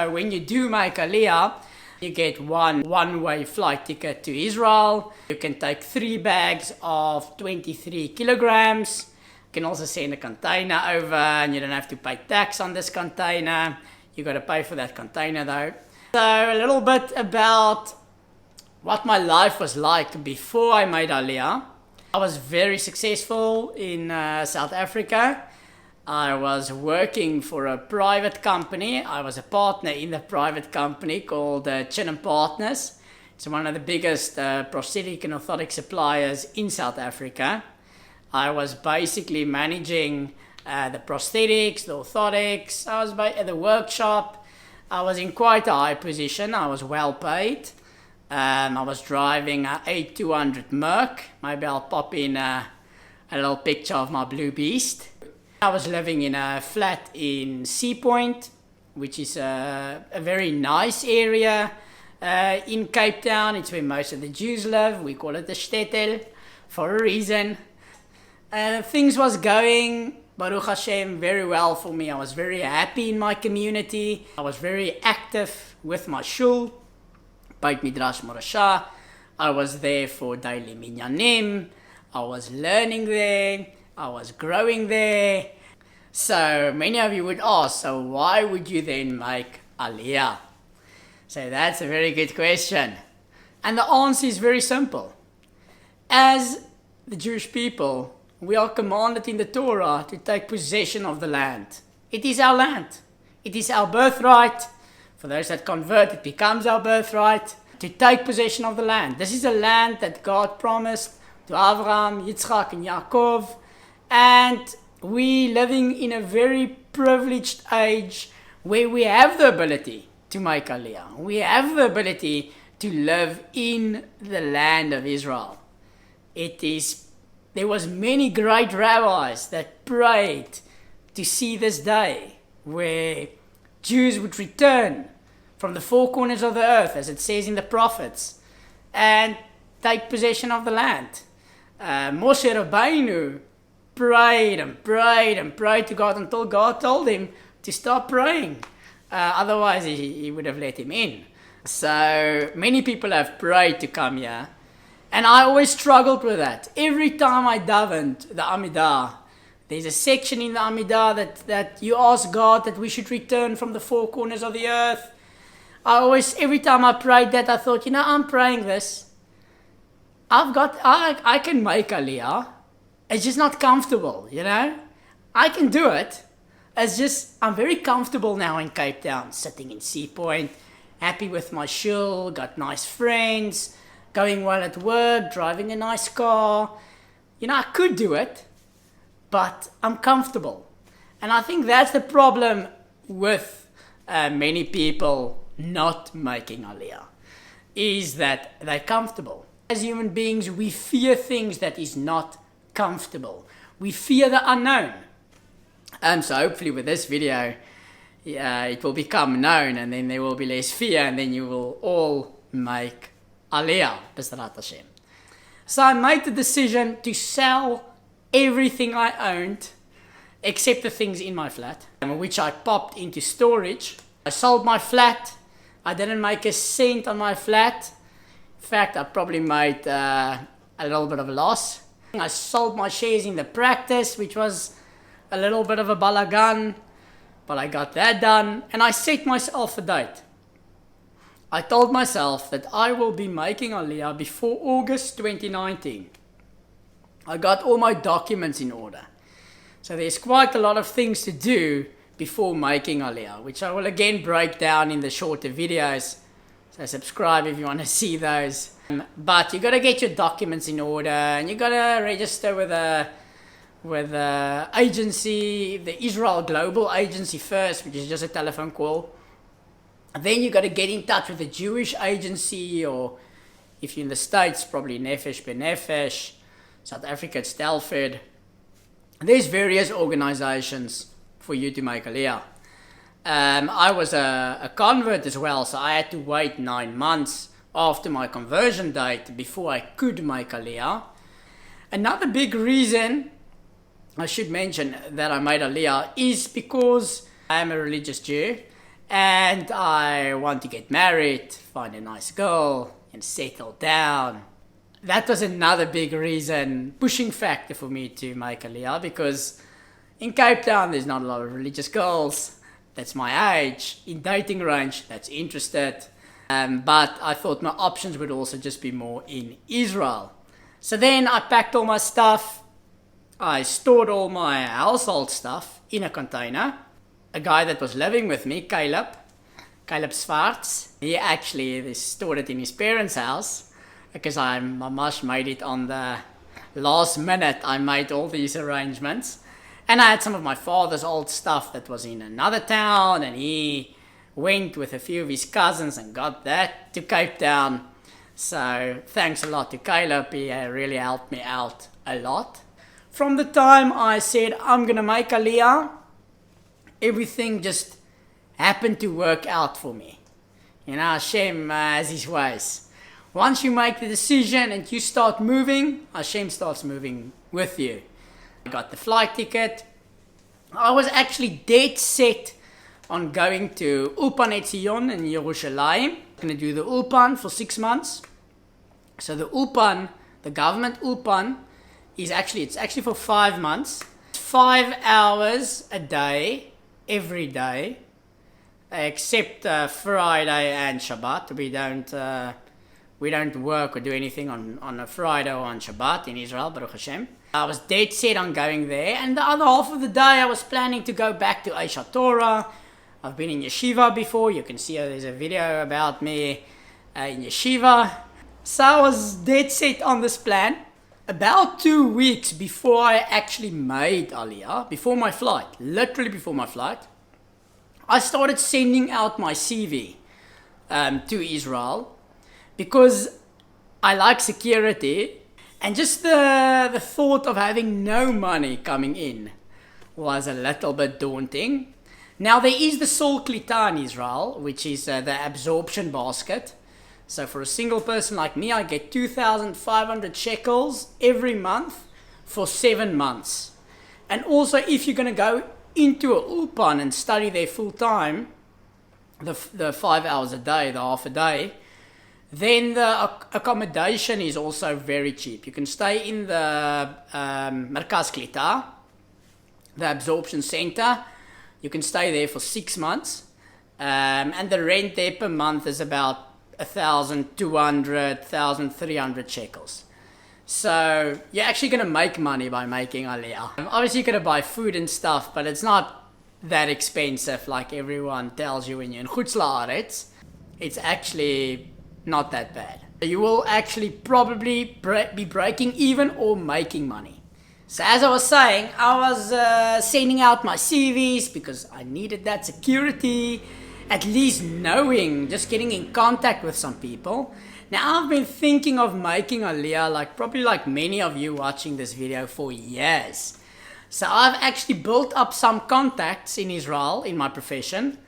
When you do make Aliyah, you get one-way flight ticket to Israel. You can take 3 bags of 23 kilograms. You can also send a container over and you don't have to pay tax on this container. You got to pay for that container though. So a little bit about what my life was like before I made Aliyah. I was very successful in South Africa. I was working for a private company. I was a partner in the private company called Chin & Partners. It's one of the biggest prosthetic and orthotic suppliers in South Africa. I was basically managing the prosthetics, the orthotics. I was at the workshop. I was in quite a high position. I was well paid. I was driving a 8200 Merc. Maybe I'll pop in a little picture of my Blue Beast. I was living in a flat in Sea Point, which is a very nice area in Cape Town. It's where most of the Jews live. We call it the shtetl for a reason. Things was going, Baruch Hashem, very well for me. I was very happy in my community. I was very active with my shul, Beit Midrash Morasha. I was there for daily minyanim. I was learning there. I was growing there. So many of you would ask, so why would you then make Aliyah? So that's a very good question. And the answer is very simple. As the Jewish people, we are commanded in the Torah to take possession of the land. It is our land. It is our birthright. For those that convert, it becomes our birthright to take possession of the land. This is a land that God promised to Abraham, Yitzchak, and Yaakov. And we living in a very privileged age where we have the ability to make Aliyah. We have the ability to live in the land of Israel. There was many great rabbis that prayed to see this day where Jews would return from the 4 corners of the earth, as it says in the prophets, and take possession of the land. Moshe Rabbeinu prayed and prayed and prayed to God until God told him to stop praying. Otherwise, he would have let him in. So many people have prayed to come here. And I always struggled with that. Every time I davened the Amidah, there's a section in the Amidah that you ask God that we should return from the 4 corners of the earth. Every time I prayed that, I thought, I'm praying this. I can make Aliyah. It's just not comfortable, I can do it. It's just, I'm very comfortable now in Cape Town, sitting in Sea Point, happy with my shul, got nice friends, going well at work, driving a nice car. I could do it, but I'm comfortable. And I think that's the problem with many people not making Aliyah, is that they're comfortable. As human beings, we fear things that is not comfortable. We fear the unknown. So hopefully with this video, it will become known, and then there will be less fear, and then you will all make Aliyah, B'ezrat Hashem. So I made the decision to sell everything I owned, except the things in my flat, which I popped into storage. I sold my flat. I didn't make a cent on my flat. In fact, I probably made a little bit of a loss. I sold my shares in the practice, which was a little bit of a balagan, but I got that done, and I set myself a date. I told myself that I will be making Aliyah before August 2019. I got all my documents in order. So there's quite a lot of things to do before making Aliyah, which I will again break down in the shorter videos. So subscribe if you want to see those. But you got to get your documents in order, and you got to register with the agency, the Israel Global Agency first, which is just a telephone call. Then you got to get in touch with the Jewish agency, or if you're in the States, probably Nefesh B'Nefesh. South Africa, it's Telford. There's various organizations for you to make Aliyah. I was a convert as well, so I had to wait 9 months after my conversion date before I could make Aliyah. Another big reason I should mention that I made Aliyah is because I am a religious Jew, and I want to get married, find a nice girl, and settle down. That was another big reason, pushing factor for me to make Aliyah, because in Cape Town there's not a lot of religious girls that's my age, in dating range that's interested, but I thought my options would also just be more in Israel. So then I packed all my stuff, I stored all my household stuff in a container. A guy that was living with me, Caleb Swartz, he actually stored it in his parents' house, because my mom made it on the last minute. I made all these arrangements, and I had some of my father's old stuff that was in another town, and he went with a few of his cousins and got that to Cape Town. So thanks a lot to Caleb, he really helped me out a lot. From the time I said I'm gonna make Aliyah, everything just happened to work out for me. You know, Hashem has his ways. Once you make the decision and you start moving, Hashem starts moving with you. I got the flight ticket. I was actually dead set on going to Ulpan Etzion in Yerushalayim. I'm going to do the Ulpan for 6 months. So the Ulpan, the government Ulpan, it's actually for 5 months. It's 5 hours a day, every day, except Friday and Shabbat. We don't work or do anything on a Friday or on Shabbat in Israel, Baruch Hashem. I was dead set on going there, and the other half of the day I was planning to go back to Aisha Torah. I've been in yeshiva before. You can see there's a video about me in yeshiva. So I was dead set on this plan. About 2 weeks before I actually made Aliyah, before my flight, literally before my flight, I started sending out my CV to Israel, because I like security, and just the thought of having no money coming in was a little bit daunting. Now there is the Sol Klita in Israel, which is the absorption basket. So for a single person like me, I get 2,500 shekels every month for 7 months. And also if you're going to go into a Ulpan and study there full time, the 5 hours a day, the half a day, then the accommodation is also very cheap. You can stay in the Merkaz Klita, the absorption center. You can stay there for 6 months, and the rent there per month is about 1,200, 1,300 shekels. So you're actually going to make money by making Aliyah. Obviously you're going to buy food and stuff, but it's not that expensive like everyone tells you when you're in Chutz La'aretz. It's actually not that bad. You will actually probably be breaking even or making money. So as I was saying, I was sending out my CVs because I needed that security, at least knowing, just getting in contact with some people. Now I've been thinking of making Aliyah, probably like many of you watching this video, for years. So I've actually built up some contacts in Israel in my profession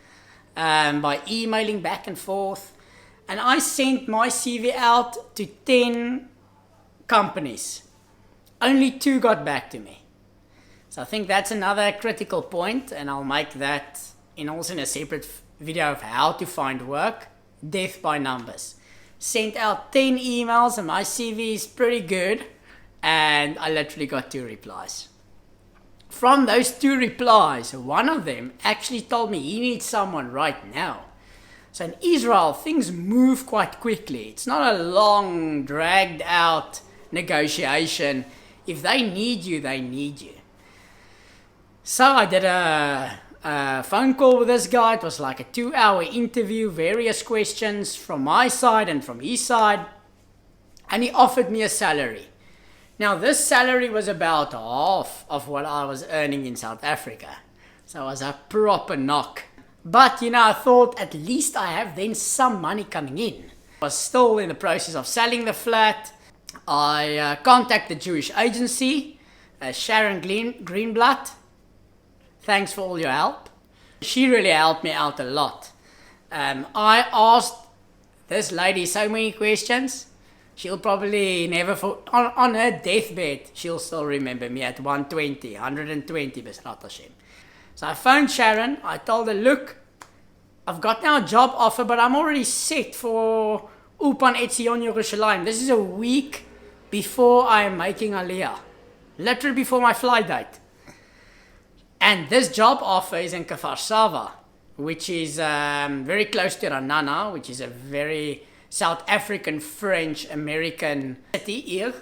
by emailing back and forth. And I sent my CV out to 10 companies. Only 2 got back to me. So I think that's another critical point, and I'll make that also in a separate video of how to find work. Death by numbers. Sent out 10 emails and my CV is pretty good, and I literally got 2 replies. From those 2 replies, one of them actually told me he needs someone right now. So in Israel, things move quite quickly. It's not a long, dragged out negotiation. If they need you, they need you. So I did a phone call with this guy. It was like a 2-hour interview, various questions from my side and from his side. And he offered me a salary. Now this salary was about half of what I was earning in South Africa. So it was a proper knock. But I thought at least I have then some money coming in. I was still in the process of selling the flat. I contacted the Jewish agency, Sharon Greenblatt. Thanks for all your help. She really helped me out a lot. I asked this lady so many questions. She'll probably never, on her deathbed, she'll still remember me at 120, B'ezrat Hashem. So I phoned Sharon. I told her, look, I've got now a job offer, but I'm already set for Ulpan Etzion Yerushalayim. This is a week before I am making Aliyah. Literally before my flight date. And this job offer is in Kfar Sava, which is very close to Ranana, which is a very South African, French, American city here.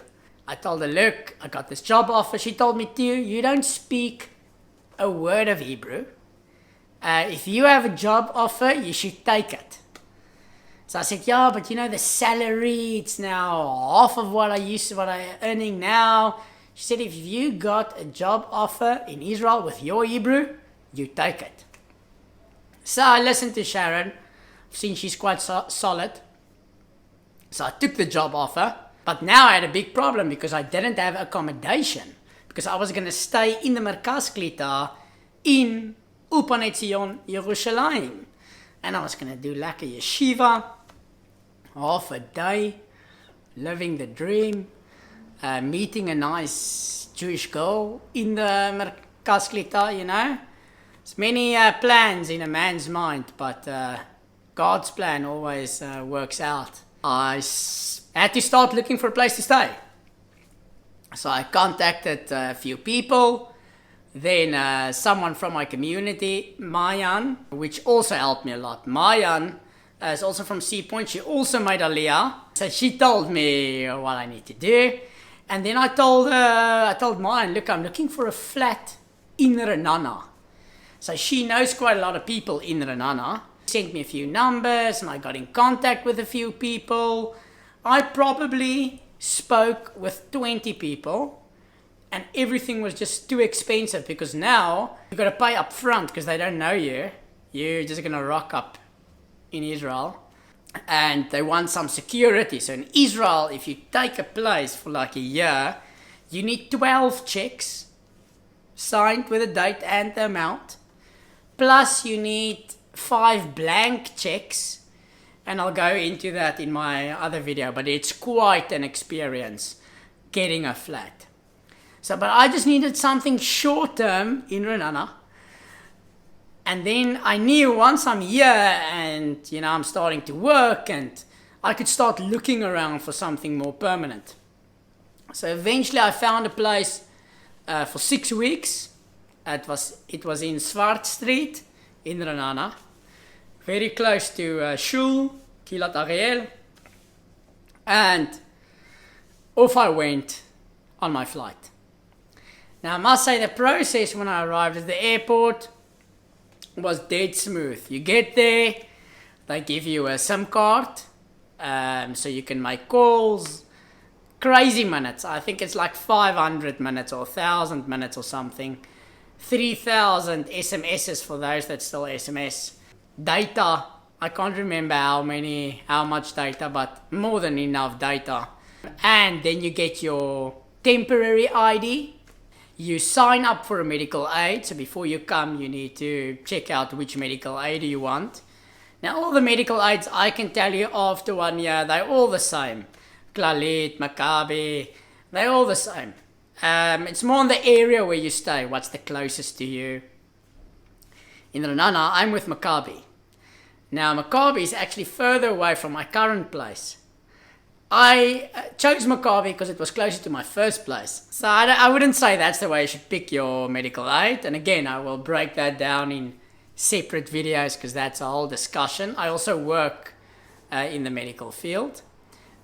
I told her, look, I got this job offer. She told me, Theo, you don't speak a word of Hebrew. If you have a job offer, you should take it. So I said, yeah, but you know, the salary, it's now half of what I'm earning now. She said, if you got a job offer in Israel with your Hebrew, you take it. So I listened to Sharon. I've seen she's quite solid. So I took the job offer. But now I had a big problem because I didn't have accommodation. Because I was going to stay in the Merkaz Klita in Ulpan Etzion, Yerushalayim. And I was going to do like a yeshiva, half a day, living the dream, meeting a nice Jewish girl in the Merkaz Klita, you know. There's many plans in a man's mind, but God's plan always works out. I had to start looking for a place to stay. So I contacted a few people. Then someone from my community, Mayan, which also helped me a lot. Mayan is also from Sea Point. She also made Aliyah. So she told me what I need to do. And then I told Mayan, look, I'm looking for a flat in Renana. So she knows quite a lot of people in Renana. Sent me a few numbers and I got in contact with a few people. I probably spoke with 20 people and everything was just too expensive because now you got to pay up front because they don't know you. You're just going to rock up in Israel and they want some security. So in Israel, if you take a place for like a year, you need 12 checks signed with a date and the amount. Plus you need 5 blank checks, and I'll go into that in my other video, but it's quite an experience getting a flat. So, but I just needed something short term in Renana, and then I knew once I'm here and you know I'm starting to work and I could start looking around for something more permanent. So eventually I found a place for 6 weeks. It was in Swart Street in Renana. Very close to Shul, Kilat Ariel. And off I went on my flight. Now I must say the process when I arrived at the airport was dead smooth. You get there, they give you a SIM card, so you can make calls. Crazy minutes. I think it's like 500 minutes or 1,000 minutes or something. 3,000 SMSs for those that still SMS. Data, I can't remember how much data, but more than enough data. And then you get your temporary ID. You sign up for a medical aid. So before you come, you need to check out which medical aid you want. Now all the medical aids, I can tell you after 1 year, they're all the same. Klalit, Maccabi, they're all the same. It's more in the area where you stay, what's the closest to you. In Renana, I'm with Maccabi. Now Maccabi is actually further away from my current place. I chose Maccabi because it was closer to my first place. So I wouldn't say that's the way you should pick your medical aid. And again, I will break that down in separate videos because that's a whole discussion. I also work in the medical field.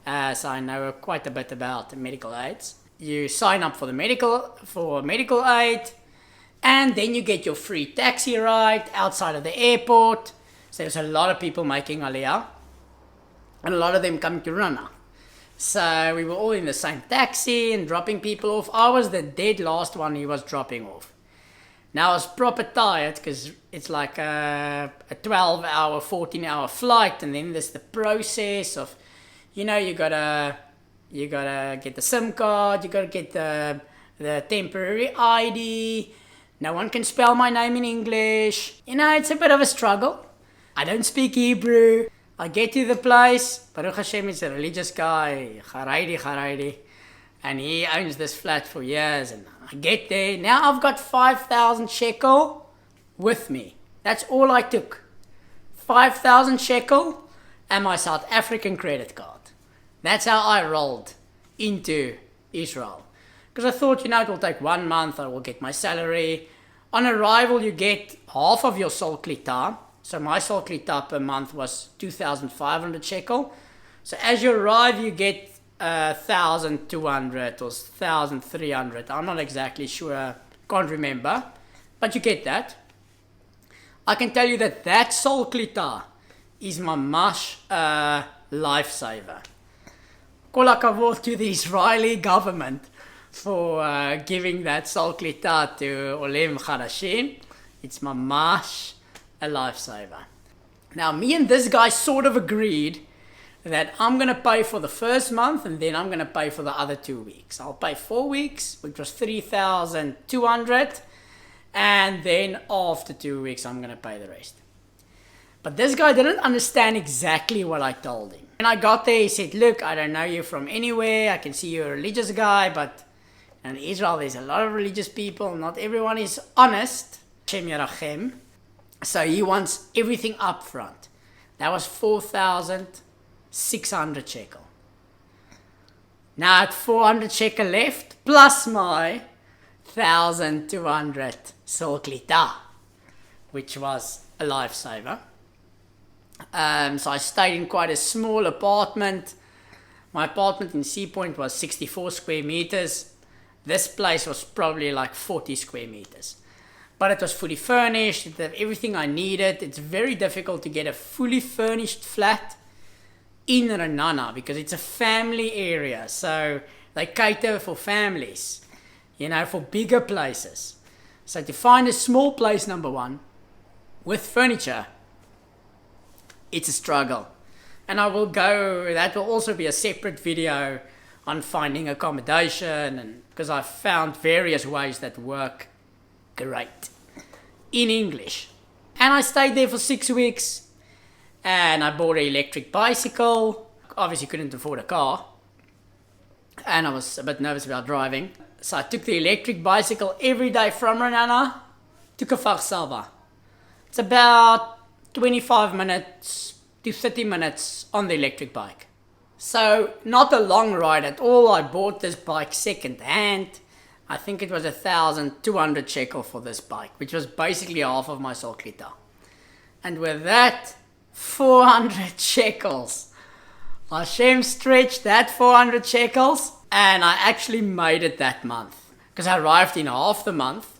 So I know quite a bit about medical aids. You sign up for medical aid, and then you get your free taxi ride outside of the airport. So there's a lot of people making Aliyah, and a lot of them coming to Rana. So we were all in the same taxi and dropping people off. I was the dead last one he was dropping off. Now I was proper tired because it's like a 12-hour, 14-hour flight, and then there's the process of, you know, you gotta get the SIM card, you gotta get the temporary ID. No one can spell my name in English. You know, it's a bit of a struggle. I don't speak Hebrew. I get to the place. Baruch Hashem is a religious guy, Haredi, and he owns this flat for years. And I get there. Now I've got 5,000 shekel with me. That's all I took. 5,000 shekel, and my South African credit card. That's how I rolled into Israel. Because I thought, it will take 1 month, I will get my salary. On arrival, you get half of your sol klita. So my sol klita per month was 2,500 shekel. So as you arrive, you get 1,200 or 1,300. I'm not exactly sure, can't remember. But you get that. I can tell you that sol klita is mamash lifesaver. Kol hakavod to the Israeli government for giving that sol klita to Olim Chadashim. It's mamash a lifesaver. Now, me and this guy sort of agreed that I'm going to pay for the first month and then I'm going to pay for the other 2 weeks. I'll pay 4 weeks, which was 3,200. And then after 2 weeks, I'm going to pay the rest. But this guy didn't understand exactly what I told him. When I got there, he said, look, I don't know you from anywhere. I can see you're a religious guy, but in Israel, there's a lot of religious people. Not everyone is honest. Shem Yerachem. So he wants everything up front. That was 4,600 shekel. Now at 400 shekel left, plus my 1,200 sol klita, which was a lifesaver. So I stayed in quite a small apartment. My apartment in Sea Point was 64 square meters. This place was probably like 40 square meters. But it was fully furnished, it had everything I needed. It's very difficult to get a fully furnished flat in Renana because it's a family area. So they cater for families, for bigger places. So to find a small place, number one, with furniture, it's a struggle. And that will also be a separate video on finding accommodation, and because I've found various ways that work great in English. And I stayed there for 6 weeks, and I bought an electric bicycle. Obviously couldn't afford a car, and I was a bit nervous about driving. So I took the electric bicycle every day from Renana to Kfar Saba. It's about 25 minutes to 30 minutes on the electric bike. So not a long ride at all. I bought this bike second hand. I think it was 1,200 shekel for this bike, which was basically half of my sol klita. And with that, 400 shekels. Hashem stretched that 400 shekels, and I actually made it that month. Because I arrived in half the month.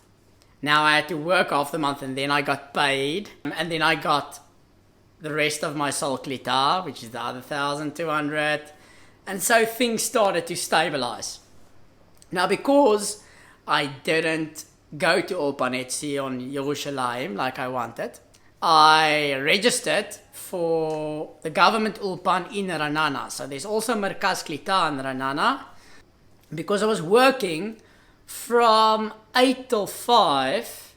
Now I had to work half the month, and then I got paid. And then I got the rest of my sol klita, which is the other 1,200. And so things started to stabilize. Now, because I didn't go to Olpanetsi on Yerushalayim like I wanted, I registered for the government Ulpan in Renana. So there's also Merkaz Klita in Renana. Because I was working from 8 till 5,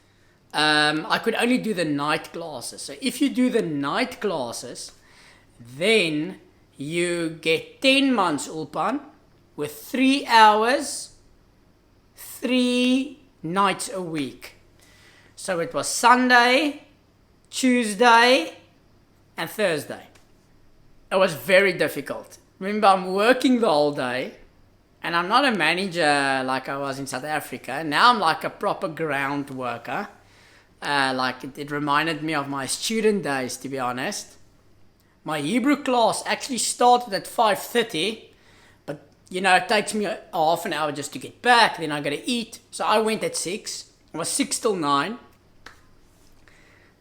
I could only do the night classes. So if you do the night classes, then you get 10 months Ulpan with 3 hours, 3 nights a week. So it was Sunday, Tuesday, and Thursday. It was very difficult. Remember, I'm working the whole day, and I'm not a manager like I was in South Africa. Now I'm like a proper ground worker. It reminded me of my student days, to be honest. My Hebrew class actually started at 5:30, but it takes me half an hour just to get back. Then I got to eat. So I went at 6. It was 6 till 9.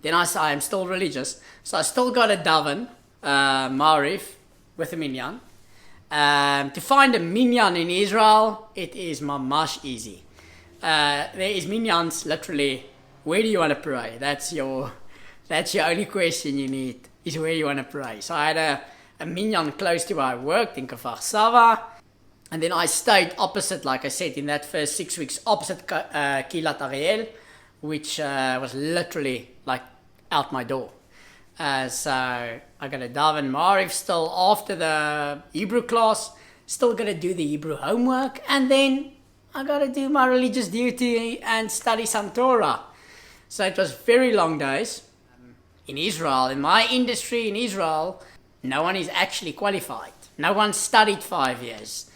Then I'm still religious, so I still got a daven, Ma'arif, with a minyan. To find a minyan in Israel, it is mamash easy. There is minyans literally. Where do you want to pray? That's your only question you need, is where you want to pray. So I had a minyan close to where I worked in Kfar Saba, and then I stayed opposite, like I said, in that first 6 weeks, opposite Kilat Ariel, which was literally like out my door. So I got a daven Ma'arif still after the Hebrew class, still got to do the Hebrew homework, and then I got to do my religious duty and study some Torah. So it was very long days. in Israel, in my industry in Israel, no one is actually qualified. No one studied 5 years.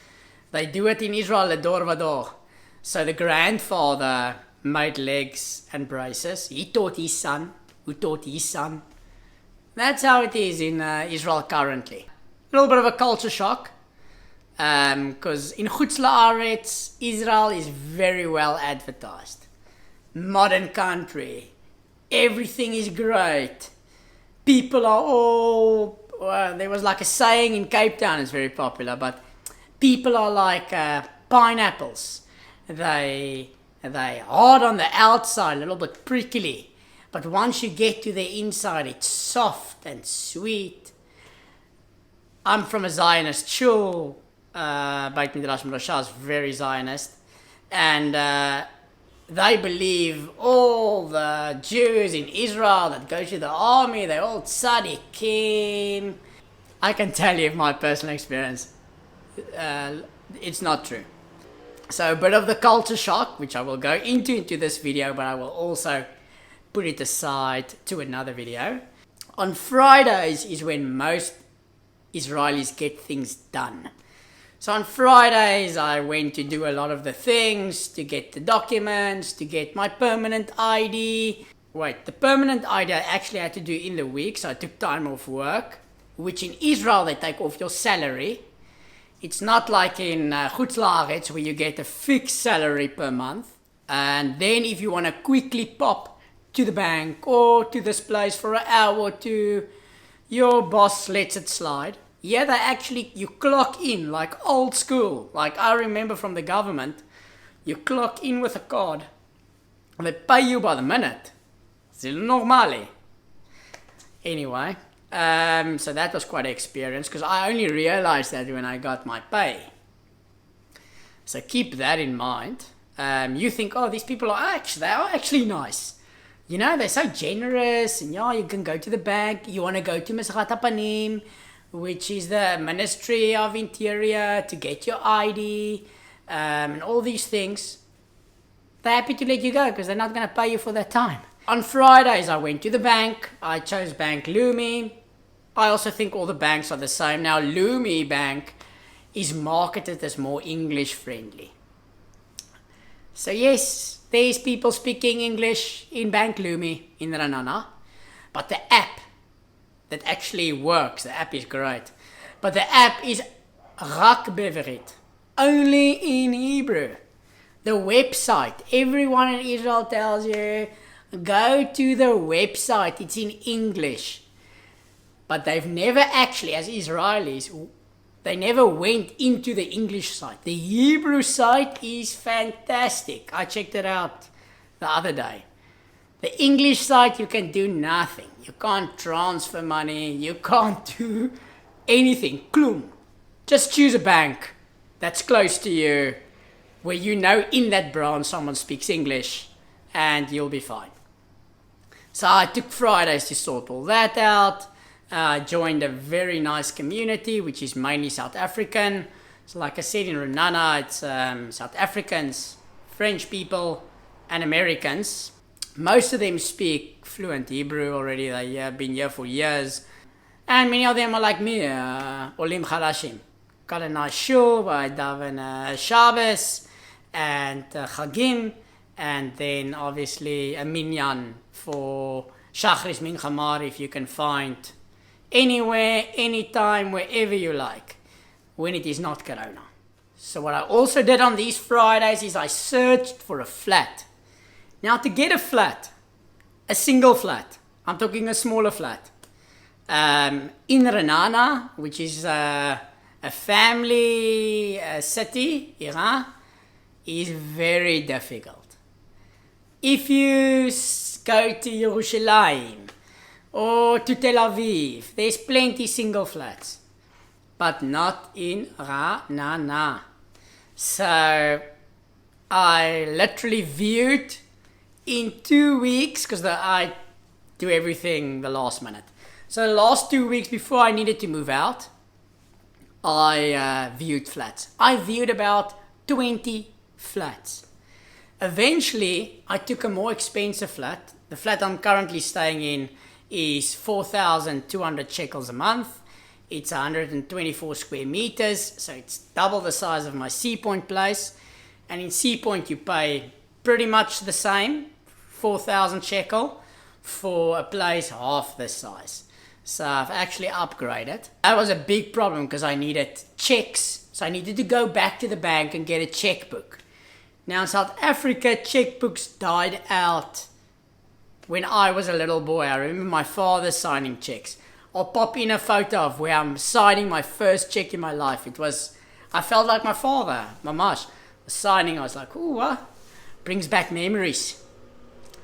They do it in Israel, le dor vador. So the grandfather made legs and braces. He taught his son, who taught his son. That's how it is in Israel currently. A little bit of a culture shock. Because in Chutz La'aretz, Israel is very well advertised. Modern country. Everything is great. People are all... there was like a saying in Cape Town, it's very popular, but people are like pineapples. They're hard on the outside, a little bit prickly. But once you get to the inside, it's soft and sweet. I'm from a Zionist shul. Beit Midrash Moshe is very Zionist. And they believe all the Jews in Israel that go to the army, they're all tzaddikim. I can tell you my personal experience. It's not true. So a bit of the culture shock, which I will go into this video, but I will also put it aside to another video. On Fridays is when most Israelis get things done. So on Fridays, I went to do a lot of the things, to get the documents, to get my permanent ID. Wait, the permanent ID I actually had to do in the week, so I took time off work, which in Israel they take off your salary. It's not like in Chutz La'aretz where you get a fixed salary per month. And then if you want to quickly pop to the bank or to this place for an hour or two, your boss lets it slide. Yeah, they actually, you clock in like old school. Like I remember from the government, you clock in with a card and they pay you by the minute. C'est normale. Anyway, so that was quite an experience because I only realized that when I got my pay. So keep that in mind. You think, oh, these people are actually nice. You know, they're so generous and yeah, you can go to the bank. You want to go to Mesrat HaPanim, which is the Ministry of Interior, to get your ID, and all these things. They're happy to let you go because they're not going to pay you for that time. On Fridays, I went to the bank. I chose Bank Leumi. I also think all the banks are the same. Now, Leumi Bank is marketed as more English friendly. So yes, there's people speaking English in Bank Leumi in Ranana, but the app that actually works. The app is great. But the app is rak bevrit, only in Hebrew. The website, everyone in Israel tells you, go to the website, it's in English. But they've never actually, as Israelis, they never went into the English site. The Hebrew site is fantastic. I checked it out the other day. The English site, you can do nothing. You can't transfer money. You can't do anything. Klum. Just choose a bank that's close to you, where you know in that branch someone speaks English, and you'll be fine. So I took Fridays to sort all that out. Joined a very nice community, which is mainly South African. So like I said, in Renana, it's South Africans, French people, and Americans. Most of them speak fluent Hebrew already. They have been here for years. And many of them are like me, Olim Khalashim. Got a nice shul where I daven Shabbos and Chagim. And then obviously a minyan for Shachris Mincha Mar, if you can find anywhere, anytime, wherever you like, when it is not Corona. So what I also did on these Fridays is I searched for a flat. Now to get a flat, a single flat, I'm talking a smaller flat, in Renana, which is a family city, Iran, is very difficult. If you go to Yerushalayim or to Tel Aviv, there's plenty single flats, but not in Renana. So I literally viewed in 2 weeks, because I do everything the last minute. So the last 2 weeks before I needed to move out, I viewed flats. I viewed about 20 flats. Eventually, I took a more expensive flat. The flat I'm currently staying in is 4,200 shekels a month. It's 124 square meters, so it's double the size of my Sea Point place. And in Sea Point you pay pretty much the same, 4,000 shekel, for a place half this size. So I've actually upgraded. That was a big problem because I needed checks. So I needed to go back to the bank and get a checkbook. Now in South Africa, checkbooks died out when I was a little boy. I remember my father signing checks. I'll pop in a photo of where I'm signing my first check in my life. I felt like my father, Mamash, was signing. I was like, ooh, what? Brings back memories.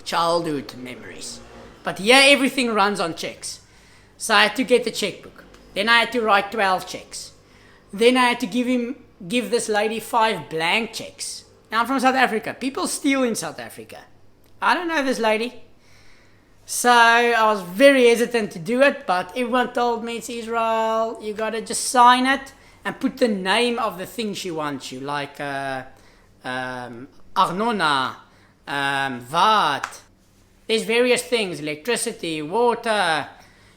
Childhood memories. But here everything runs on checks. So I had to get the checkbook. Then I had to write 12 checks. Then I had to give this lady 5 blank checks. Now I'm from South Africa. People steal in South Africa. I don't know this lady. So I was very hesitant to do it, but everyone told me it's Israel. You gotta just sign it and put the name of the thing she wants you, like Arnona, VAT. There's various things, electricity, water.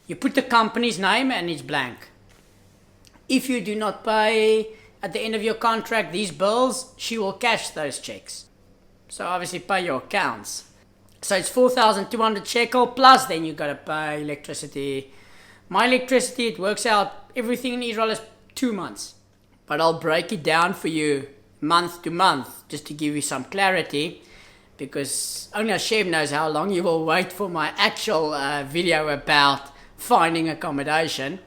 You put the company's name and it's blank. If you do not pay at the end of your contract these bills, she will cash those checks. So obviously pay your accounts. So it's 4,200 shekel plus then you gotta pay electricity. My electricity, it works out, everything in Israel is 2 months. But I'll break it down for you month to month just to give you some clarity, because only Hashem knows how long you will wait for my actual video about finding accommodation.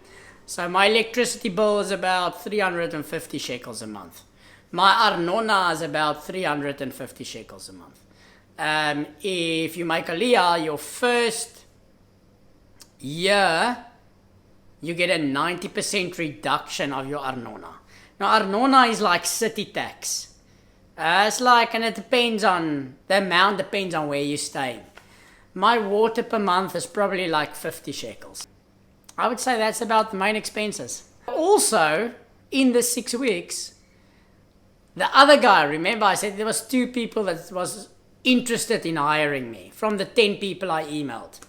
So my electricity bill is about 350 shekels a month. My arnona is about 350 shekels a month. If you make Aliyah, your first year, you get a 90% reduction of your arnona. Now arnona is like city tax. It's like, and it depends on, the amount depends on where you stay. My water per month is probably like 50 shekels. I would say that's about the main expenses. Also, in the 6 weeks, the other guy, remember I said there was 2 people that was interested in hiring me from the 10 people I emailed.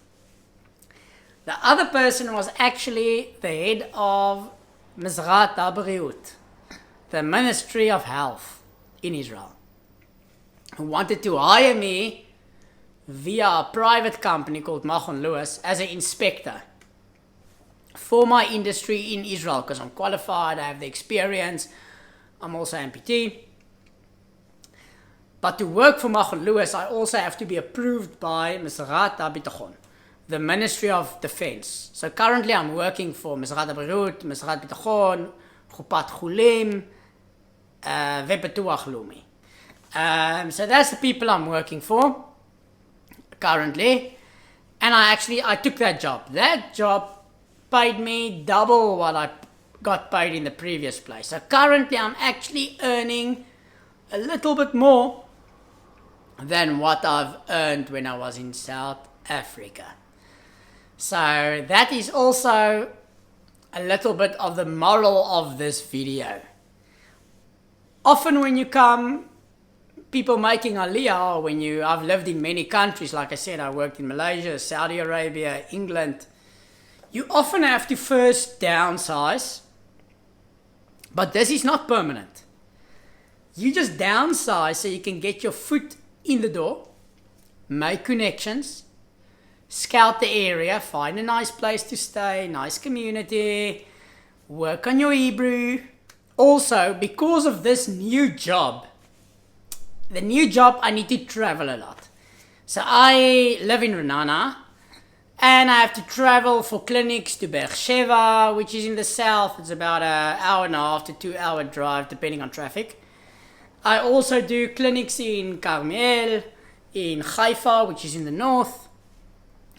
The other person was actually the head of Mizrat HaBriut, the Ministry of Health in Israel, who wanted to hire me via a private company called Machon Lewis as an inspector for my industry in Israel, because I'm qualified, I have the experience, I'm also amputee. But to work for Machon Lewis, I also have to be approved by Mizrat HaBitachon, the Ministry of Defense. So currently I'm working for Mizrat HaBriut, Mizrat Bitachon, Chupat Chulim, Vebetuach Lumi. So that's the people I'm working for currently. And I took that job. That job paid me double what I got paid in the previous place. So currently I'm actually earning a little bit more than what I've earned when I was in South Africa. So that is also a little bit of the moral of this video. Often when you come, people making Aliyah, or I've lived in many countries, like I said, I worked in Malaysia, Saudi Arabia, England. You often have to first downsize, but this is not permanent. You just downsize so you can get your foot in the door, make connections, scout the area, find a nice place to stay, nice community, work on your Hebrew. Also, because of this new job, I need to travel a lot. So I live in Renana, and I have to travel for clinics to Beersheba, which is in the south. It's about an hour and a half to 2 hour drive, depending on traffic. I also do clinics in Carmel, in Haifa, which is in the north,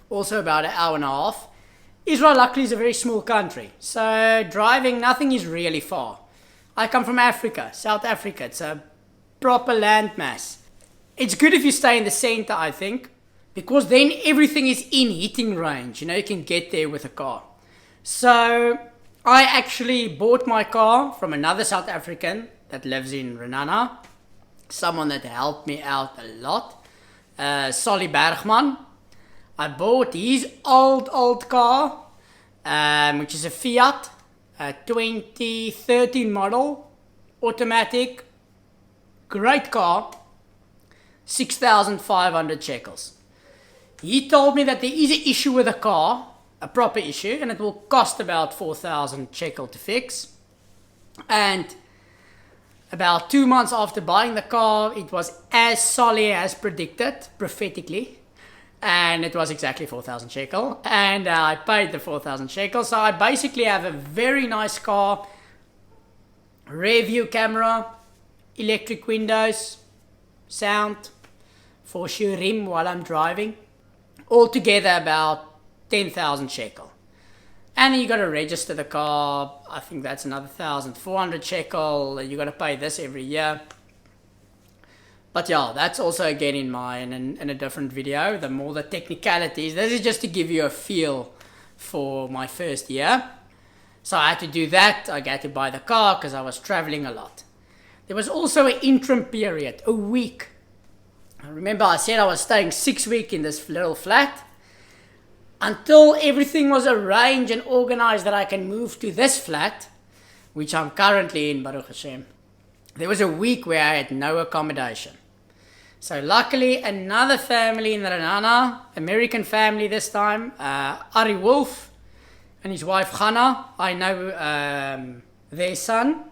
also about an hour and a half. Israel, luckily, is a very small country, so driving, nothing is really far. I come from Africa, South Africa. It's a proper landmass. It's good if you stay in the center, I think, because then everything is in hitting range. You can get there with a car. So I actually bought my car from another South African that lives in Renana, someone that helped me out a lot, Solly Bergman. I bought his old car, which is a Fiat, a 2013 model, automatic, great car, 6,500 shekels. He told me that there is an issue with the car, a proper issue, and it will cost about 4,000 shekel to fix. And about 2 months after buying the car, it was as solid as predicted, prophetically. And it was exactly 4,000 shekel. And I paid the 4,000 shekel. So I basically have a very nice car, rear view camera, electric windows, sound, for sure rim while I'm driving. Altogether about 10,000 shekel. And then you got to register the car. I think that's another 1,400 shekel. You got to pay this every year. But yeah, that's also again in a different video. The technicalities. This is just to give you a feel for my first year. So I had to do that. I had to buy the car because I was traveling a lot. There was also an interim period, a week. I remember I said I was staying 6 weeks in this little flat. Until everything was arranged and organized that I can move to this flat, which I'm currently in, Baruch Hashem. There was a week where I had no accommodation. So luckily, another family in Renana, American family this time, Ari Wolf and his wife Hannah, I know their son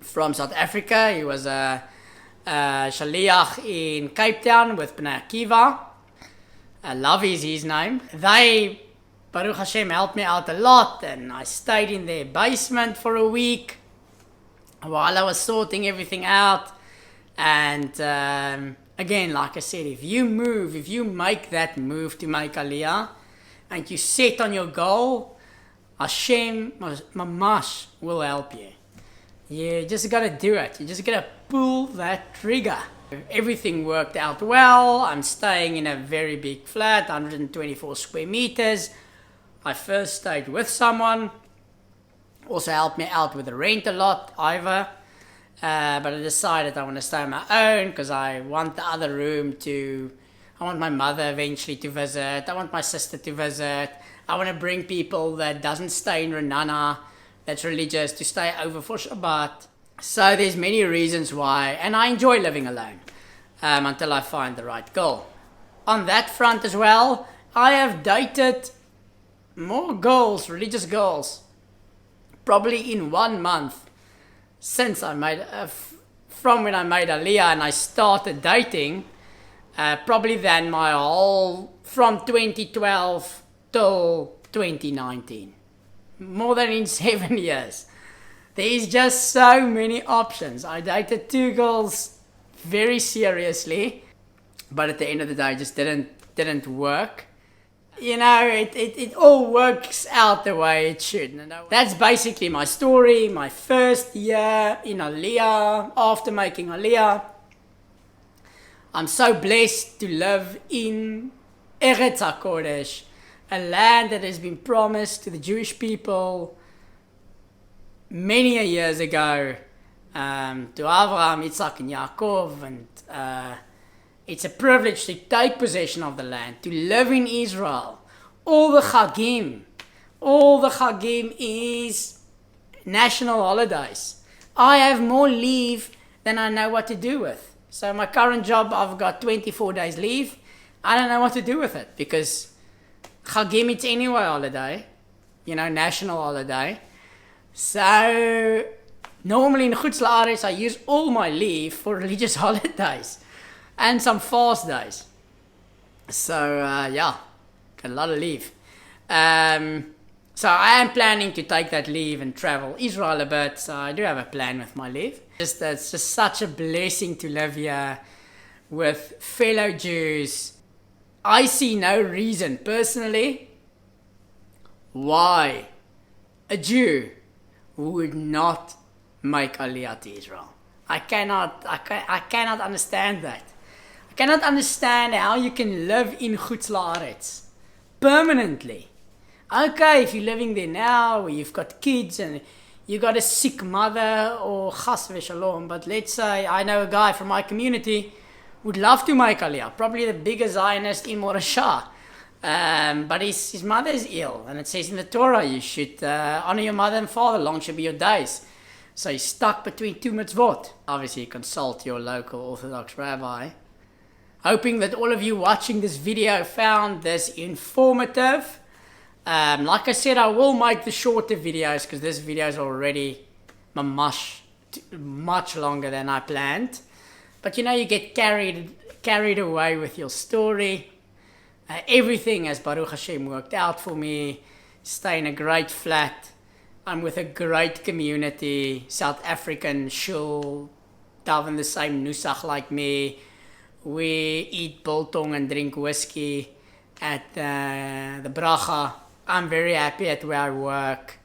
from South Africa. He was a Shaliach in Cape Town with Bnei Akiva. Love is his name. They, Baruch Hashem, helped me out a lot, and I stayed in their basement for a week while I was sorting everything out. And again, like I said, if you make that move to make Aliyah, and you set on your goal, Hashem, Mamash, will help you. You just gotta do it. You just gotta pull that trigger. Everything worked out well. I'm staying in a very big flat, 124 square meters. I first stayed with someone. Also helped me out with the rent a lot, Ivor. But I decided I want to stay on my own because I want the other room I want my mother eventually to visit. I want my sister to visit. I want to bring people that doesn't stay in Renana, that's religious, to stay over for Shabbat. So there's many reasons why, and I enjoy living alone until I find the right girl. On that front as well, I have dated more girls, religious girls, probably in 1 month since I made, from when I made Aliyah and I started dating, probably than my whole, from 2012 till 2019. More than in 7 years. There is just so many options. I dated 2 girls very seriously, but at the end of the day, it just didn't work. You know, it all works out the way it should. That's basically my story, my first year in Aliyah, after making Aliyah. I'm so blessed to live in Eretz HaKodesh, a land that has been promised to the Jewish people many years ago, to Abraham, Yitzhak, and Yaakov, and it's a privilege to take possession of the land, to live in Israel. All the Chagim is national holidays. I have more leave than I know what to do with. So my current job, I've got 24 days leave. I don't know what to do with it because Chagim, it's anyway holiday, national holiday. So normally in Chutz La'aretz, I use all my leave for religious holidays and some fast days. So got a lot of leave. So I am planning to take that leave and travel Israel a bit. So I do have a plan with my leave. It's just such a blessing to live here with fellow Jews. I see no reason personally why a Jew would not make Aliyah to Israel. I cannot understand that. I cannot understand how you can live in Chutz La'aretz permanently. Okay, if you're living there now, or you've got kids and you got a sick mother or chas v'shalom, but let's say I know a guy from my community would love to make Aliyah, probably the biggest Zionist in Morashah. But his mother is ill, and it says in the Torah you should honor your mother and father, long shall be your days. So he's stuck between two mitzvot. Obviously, consult your local Orthodox rabbi. Hoping that all of you watching this video found this informative. Like I said, I will make the shorter videos because this video is already much longer than I planned. But you know, you get carried away with your story. Everything has Baruch Hashem worked out for me. Stay in a great flat. I'm with a great community. South African shul, daven the same nusach like me. We eat biltong and drink whiskey at the bracha. I'm very happy at where I work.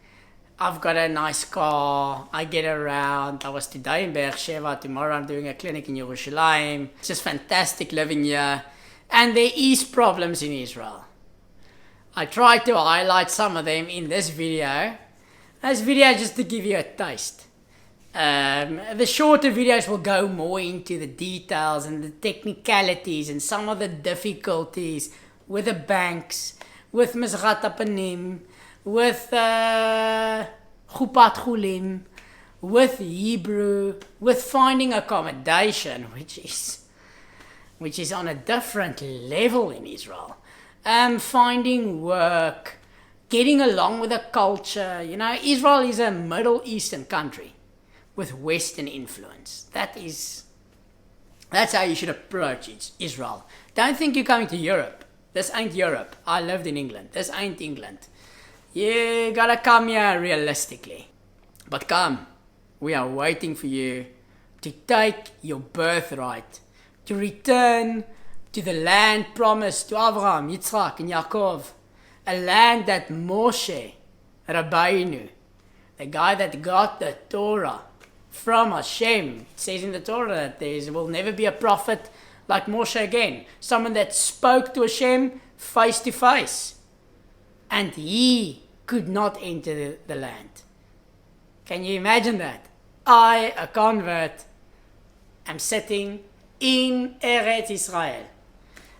I've got a nice car. I get around. I was today in Be'er Sheva. Tomorrow I'm doing a clinic in Yerushalayim. It's just fantastic living here. And there is problems in Israel. I tried to highlight some of them in this video. This video is just to give you a taste. The shorter videos will go more into the details and the technicalities and some of the difficulties with the banks, with Mizrat Panim, with Chupat Chulim, with Hebrew, with finding accommodation, which is on a different level in Israel. Finding work, getting along with the culture. You know, Israel is a Middle Eastern country with Western influence. That's how you should approach Israel. Don't think you're coming to Europe. This ain't Europe. I lived in England. This ain't England. You gotta come here realistically. But come, we are waiting for you to take your birthright, to return to the land promised to Abraham, Yitzchak, and Yaakov, a land that Moshe Rabbeinu, the guy that got the Torah from Hashem, it says in the Torah that there will never be a prophet like Moshe again, someone that spoke to Hashem face to face, and he could not enter the land. Can you imagine that? I, a convert, am sitting in Eretz Israel,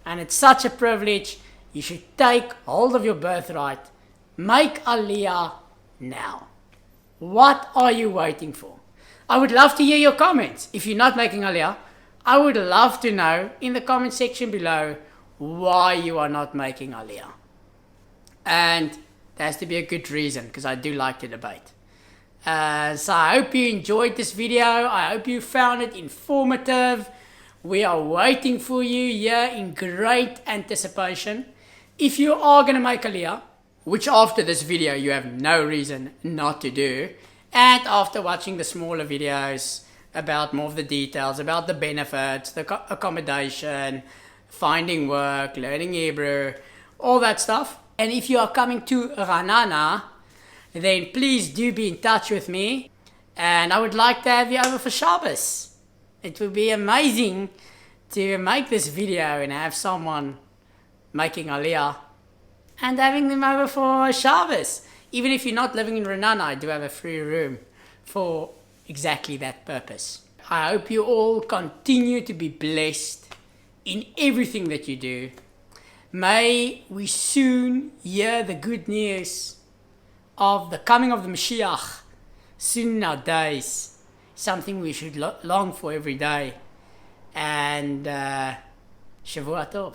and it's such a privilege. You should take hold of your birthright. Make Aliyah now. What are you waiting for? I would love to hear your comments. If you're not making Aliyah, I would love to know in the comment section below why you are not making Aliyah. And there has to be a good reason, because I do like to debate. So I hope you enjoyed this video. I hope you found it informative. We are waiting for you here in great anticipation. If you are going to make Aliyah, which after this video you have no reason not to do, and after watching the smaller videos about more of the details, about the benefits, the accommodation, finding work, learning Hebrew, all that stuff. And if you are coming to Ranana, then please do be in touch with me. And I would like to have you over for Shabbos. It would be amazing to make this video and have someone making Aliyah and having them over for Shabbos. Even if you're not living in Ranana, I do have a free room for exactly that purpose. I hope you all continue to be blessed in everything that you do. May we soon hear the good news of the coming of the Mashiach soon in our days. Something we should long for every day. And Shavua Tov.